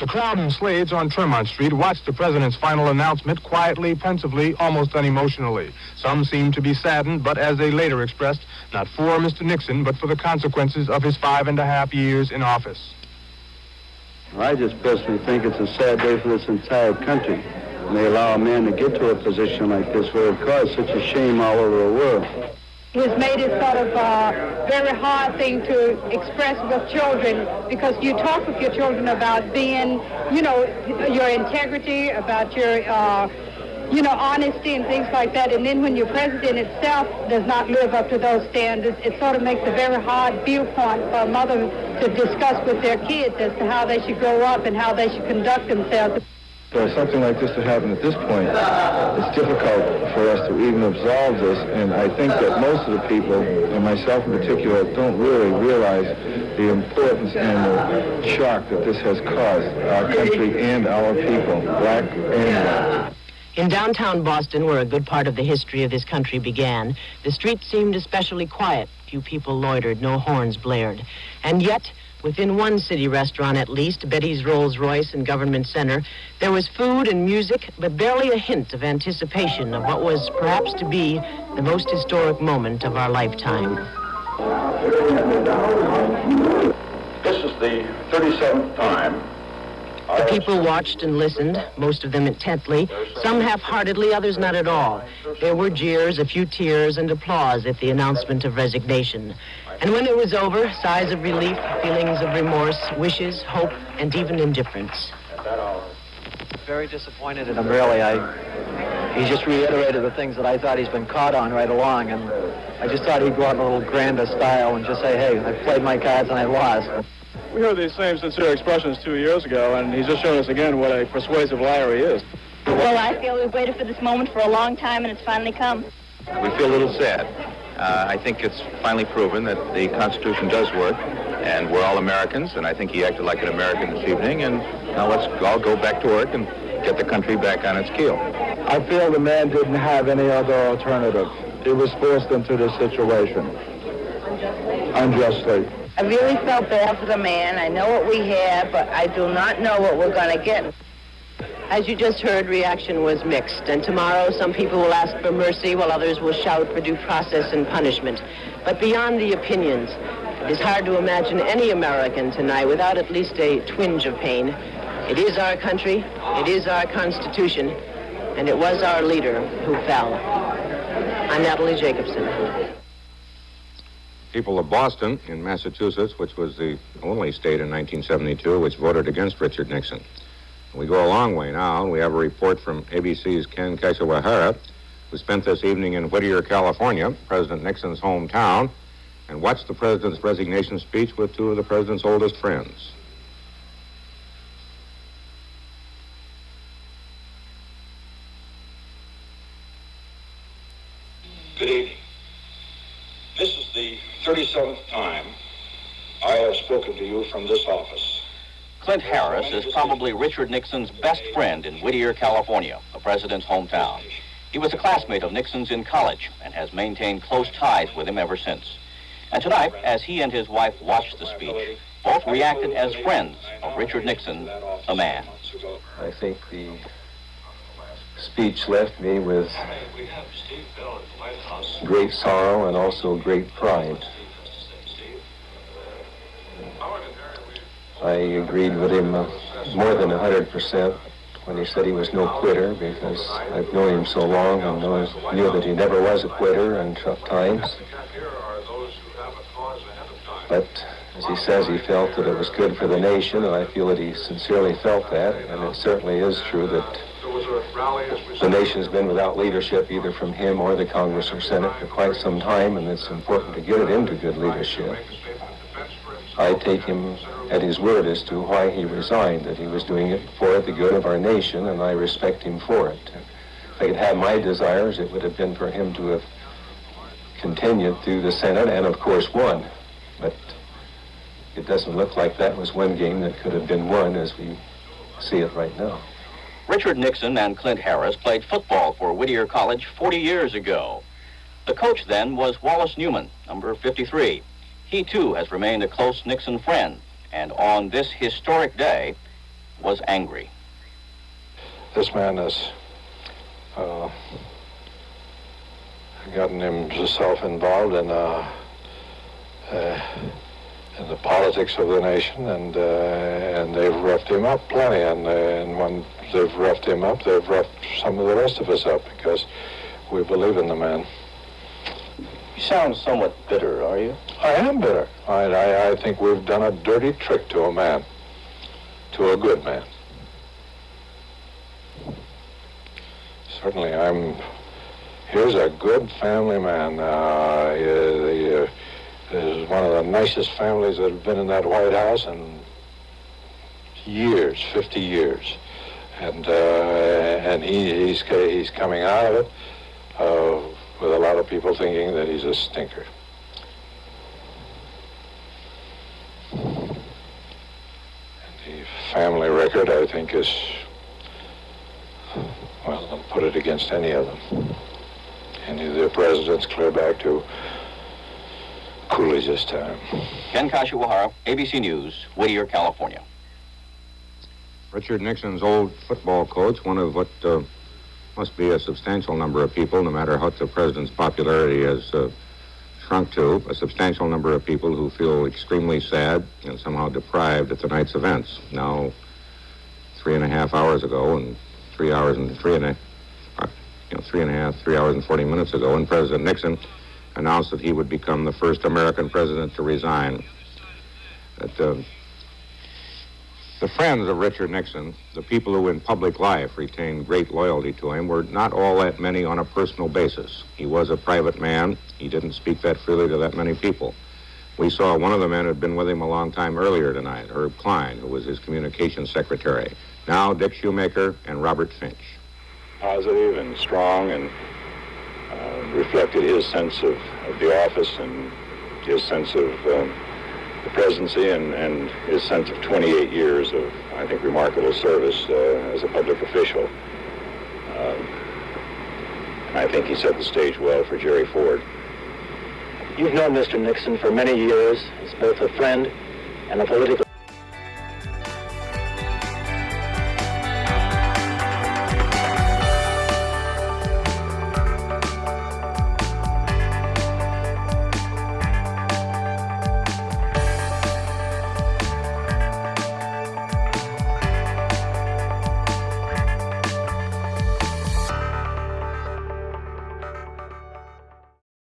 The crowd in Slades on Tremont Street watched the president's final announcement quietly, pensively, almost unemotionally. Some seemed to be saddened, but as they later expressed, not for Mr. Nixon, but for the consequences of his 5.5 years in office. I just personally think it's a sad day for this entire country when they allow a man to get to a position like this where it caused such a shame all over the world. He has made it sort of a very hard thing to express with children, because you talk with your children about being, you know, your integrity, about your, you know, honesty and things like that. And then when your president itself does not live up to those standards, it sort of makes a very hard viewpoint for a mother to discuss with their kids as to how they should grow up and how they should conduct themselves. For something like this to happen at this point, it's difficult for us to even absolve this, and I think that most of the people, and myself in particular, don't really realize the importance and the shock that this has caused our country and our people, black and white. In downtown Boston, where a good part of the history of this country began, the streets seemed especially quiet. Few people loitered, no horns blared. And yet, within one city restaurant at least, Betty's Rolls-Royce in Government Center, there was food and music, but barely a hint of anticipation of what was perhaps to be the most historic moment of our lifetime. This is the 37th time. The people watched and listened, most of them intently, some half-heartedly, others not at all. There were jeers, a few tears, and applause at the announcement of resignation. And when it was over, sighs of relief, feelings of remorse, wishes, hope, and even indifference. Very disappointed in him, really. He just reiterated the things that I thought he's been caught on right along, and I just thought he'd go out in a little grander style and just say, hey, I played my cards and I lost. We heard these same sincere expressions 2 years ago, and he's just shown us again what a persuasive liar he is. Well, I feel we've waited for this moment for a long time, and it's finally come. We feel a little sad. I think it's finally proven that the Constitution does work, and we're all Americans, and I think he acted like an American this evening, and now let's all go back to work and get the country back on its keel. I feel the man didn't have any other alternative. He was forced into this situation. Unjustly. I really felt bad for the man. I know what we have, but I do not know what we're going to get. As you just heard, reaction was mixed, and tomorrow some people will ask for mercy while others will shout for due process and punishment. But beyond the opinions, it is hard to imagine any American tonight without at least a twinge of pain. It is our country, it is our Constitution, and it was our leader who fell. I'm Natalie Jacobson. People of Boston in Massachusetts, which was the only state in 1972 which voted against Richard Nixon. We go a long way now, and we have a report from ABC's Ken Keshawahara, who spent this evening in Whittier, California, President Nixon's hometown, and watched the president's resignation speech with two of the president's oldest friends. Good evening. This is the 37th time I have spoken to you from this office. Clint Harris is probably Richard Nixon's best friend in Whittier, California, the president's hometown. He was a classmate of Nixon's in college and has maintained close ties with him ever since. And tonight, as he and his wife watched the speech, both reacted as friends of Richard Nixon, the man. I think the speech left me with great sorrow and also great pride. I agreed with him more than 100% when he said he was no quitter, because I've known him so long and knew that he never was a quitter in tough times. But as he says, he felt that it was good for the nation, and I feel that he sincerely felt that, and it certainly is true that the nation's been without leadership either from him or the Congress or Senate for quite some time, and it's important to get it into good leadership. I take him at his word as to why he resigned, that he was doing it for the good of our nation, and I respect him for it. If I could have my desires, it would have been for him to have continued through the Senate and, of course, won. But it doesn't look like that was one game that could have been won as we see it right now. Richard Nixon and Clint Harris played football for Whittier College 40 years ago. The coach then was Wallace Newman, number 53. He, too, has remained a close Nixon friend, and on this historic day was angry. This man has gotten himself involved in the politics of the nation, and they've roughed him up plenty, and when they've roughed him up, they've roughed some of the rest of us up, because we believe in the man. You sound somewhat bitter, are you? I am bitter. I think we've done a dirty trick to a man, to a good man. Certainly, here's a good family man. This is one of the nicest families that have been in that White House in years, 50 years. And he's coming out of it with a lot of people thinking that he's a stinker. And the family record, I think, is, well, I'll put it against any of them. Any of the presidents clear back to Coolidge's time. Ken Kashiwahara, ABC News, Whittier, California. Richard Nixon's old football coach, one of what must be a substantial number of people, no matter what the president's popularity has shrunk to, a substantial number of people who feel extremely sad and somehow deprived at tonight's events. Now, 3.5 hours ago, and 3 hours and 3 hours and 40 minutes ago, and President Nixon announced that he would become the first American president to resign. That the friends of Richard Nixon, the people who in public life retained great loyalty to him, were not all that many on a personal basis. He was a private man. He didn't speak that freely to that many people. We saw one of the men who had been with him a long time earlier tonight, Herb Klein, who was his communications secretary. Now Dick Shoemaker and Robert Finch. Positive and strong, and reflected his sense of the office and his sense of the presidency and his sense of 28 years of, I think, remarkable service as a public official. And I think he set the stage well for Jerry Ford. You've known Mr. Nixon for many years as both a friend and a political